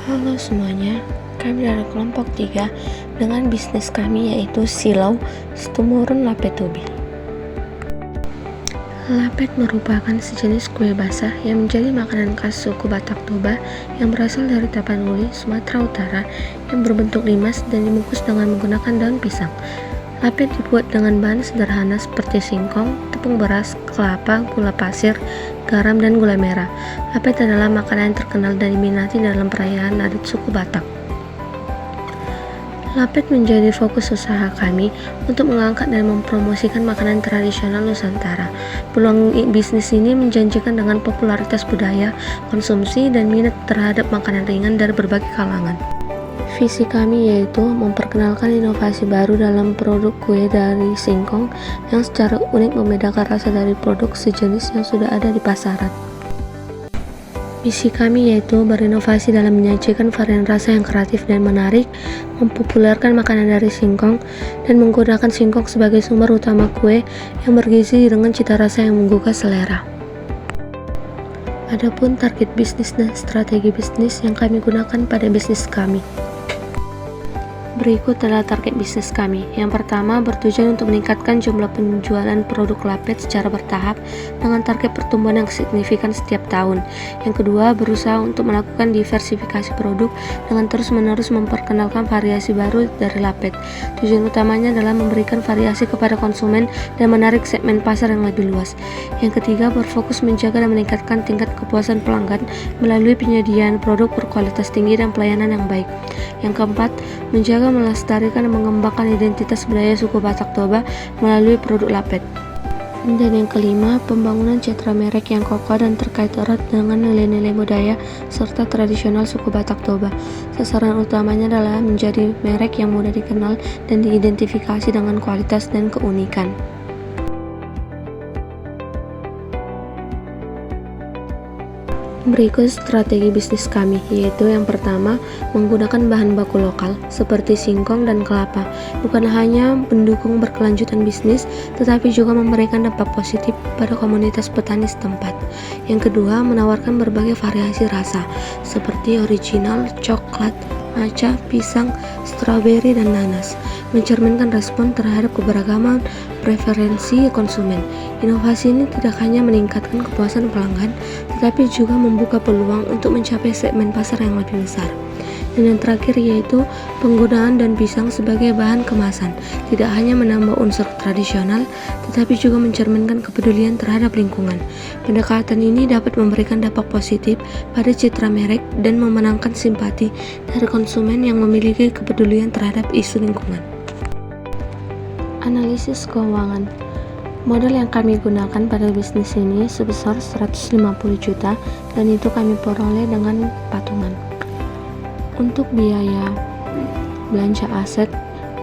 Halo semuanya, kami dari kelompok 3 dengan bisnis kami yaitu Silau Stumurun Lapetobi. Lapet merupakan sejenis kue basah yang menjadi makanan khas suku Batak Toba yang berasal dari Tapanuli, Sumatera Utara yang berbentuk limas dan dibungkus dengan menggunakan daun pisang. Lapet dibuat dengan bahan sederhana seperti singkong, tepung beras, kelapa, gula pasir, garam, dan gula merah. Lapet adalah makanan yang terkenal dan diminati dalam perayaan adat suku Batak. Lapet menjadi fokus usaha kami untuk mengangkat dan mempromosikan makanan tradisional Nusantara. Peluang bisnis ini menjanjikan dengan popularitas budaya, konsumsi, dan minat terhadap makanan ringan dari berbagai kalangan. Visi kami yaitu memperkenalkan inovasi baru dalam produk kue dari singkong yang secara unik membedakan rasa dari produk sejenis yang sudah ada di pasaran. Misi kami yaitu berinovasi dalam menyajikan varian rasa yang kreatif dan menarik, mempopulerkan makanan dari singkong, dan menggunakan singkong sebagai sumber utama kue yang bergizi dengan cita rasa yang menggugah selera. Adapun target bisnis dan strategi bisnis yang kami gunakan pada bisnis kami. Berikut adalah target bisnis kami. Yang pertama, bertujuan untuk meningkatkan jumlah penjualan produk lapet secara bertahap dengan target pertumbuhan yang signifikan setiap tahun. Yang kedua, berusaha untuk melakukan diversifikasi produk dengan terus-menerus memperkenalkan variasi baru dari lapet. Tujuan utamanya adalah memberikan variasi kepada konsumen dan menarik segmen pasar yang lebih luas. Yang ketiga, berfokus menjaga dan meningkatkan tingkat kepuasan pelanggan melalui penyediaan produk berkualitas tinggi dan pelayanan yang baik. Yang keempat, menjaga, melestarikan, dan mengembangkan identitas budaya suku Batak Toba melalui produk lapet. Dan yang kelima, pembangunan citra merek yang kokoh dan terkait erat dengan nilai-nilai budaya serta tradisional suku Batak Toba. Sasaran utamanya adalah menjadi merek yang mudah dikenal dan diidentifikasi dengan kualitas dan keunikan. Berikut strategi bisnis kami, yaitu yang pertama, menggunakan bahan baku lokal seperti singkong dan kelapa, bukan hanya mendukung berkelanjutan bisnis, tetapi juga memberikan dampak positif pada komunitas petani setempat. Yang kedua, menawarkan berbagai variasi rasa, seperti original, coklat, matcha, pisang, stroberi, dan nanas, mencerminkan respon terhadap keberagaman preferensi konsumen. Inovasi ini tidak hanya meningkatkan kepuasan pelanggan, tetapi juga membuka peluang untuk mencapai segmen pasar yang lebih besar. Dan yang terakhir yaitu penggunaan daun pisang sebagai bahan kemasan, tidak hanya menambah unsur tradisional, tetapi juga mencerminkan kepedulian terhadap lingkungan. Pendekatan ini dapat memberikan dampak positif pada citra merek dan memenangkan simpati dari konsumen yang memiliki kepedulian terhadap isu lingkungan. Analisis keuangan. Modal yang kami gunakan pada bisnis ini sebesar 150 juta dan itu kami peroleh dengan patungan. Untuk biaya belanja aset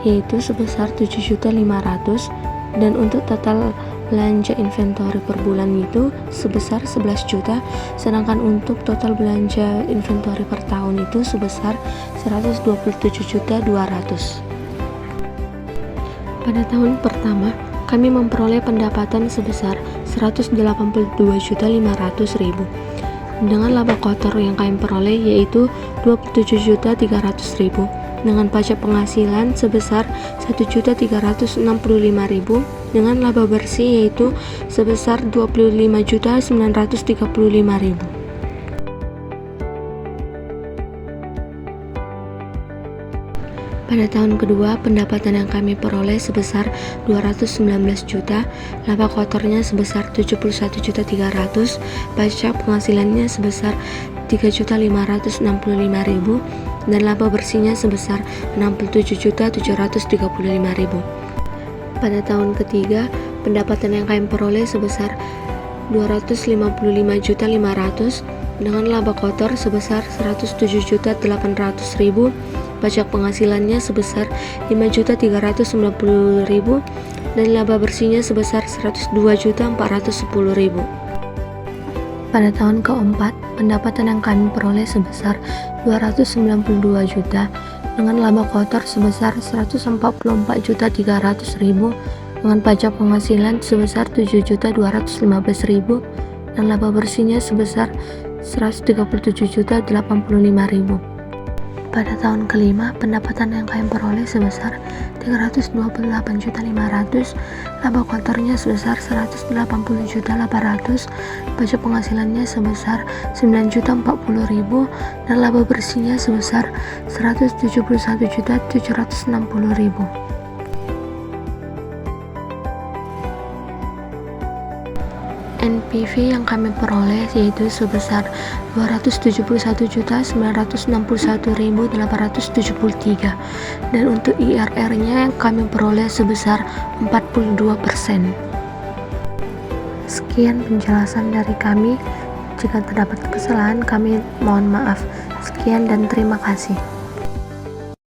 yaitu sebesar 7.500.000 dan untuk total belanja inventory per bulan itu sebesar 11 juta, sedangkan untuk total belanja inventory per tahun itu sebesar 127.200.000. Pada tahun pertama, kami memperoleh pendapatan sebesar 182.500.000 dengan laba kotor yang kami peroleh yaitu 27.300.000 dengan pajak penghasilan sebesar 1.365.000 dengan laba bersih yaitu sebesar 25.935.000. Pada tahun kedua, pendapatan yang kami peroleh sebesar 219 juta, laba kotornya sebesar 71.300, pajak penghasilannya sebesar 3.565.000 dan laba bersihnya sebesar 67.735.000. Pada tahun ketiga, pendapatan yang kami peroleh sebesar 255.500 dengan laba kotor sebesar 107.800.000, pajak penghasilannya sebesar 5.390.000 dan laba bersihnya sebesar 102.410.000. Pada tahun keempat, pendapatan yang kami peroleh sebesar 292 juta dengan laba kotor sebesar 144.300.000 dengan pajak penghasilan sebesar 7.215.000 dan laba bersihnya sebesar 137.085.000. Pada tahun kelima, pendapatan yang kami peroleh sebesar 328.500.000, laba kuartalnya sebesar 180.800.000, pajak penghasilannya sebesar 9.040.000, dan laba bersihnya sebesar 171.760.000. NPV yang kami peroleh yaitu sebesar 271.961.873, dan untuk IRR-nya yang kami peroleh sebesar 42%. Sekian penjelasan dari kami. Jika terdapat kesalahan, kami mohon maaf. Sekian dan terima kasih.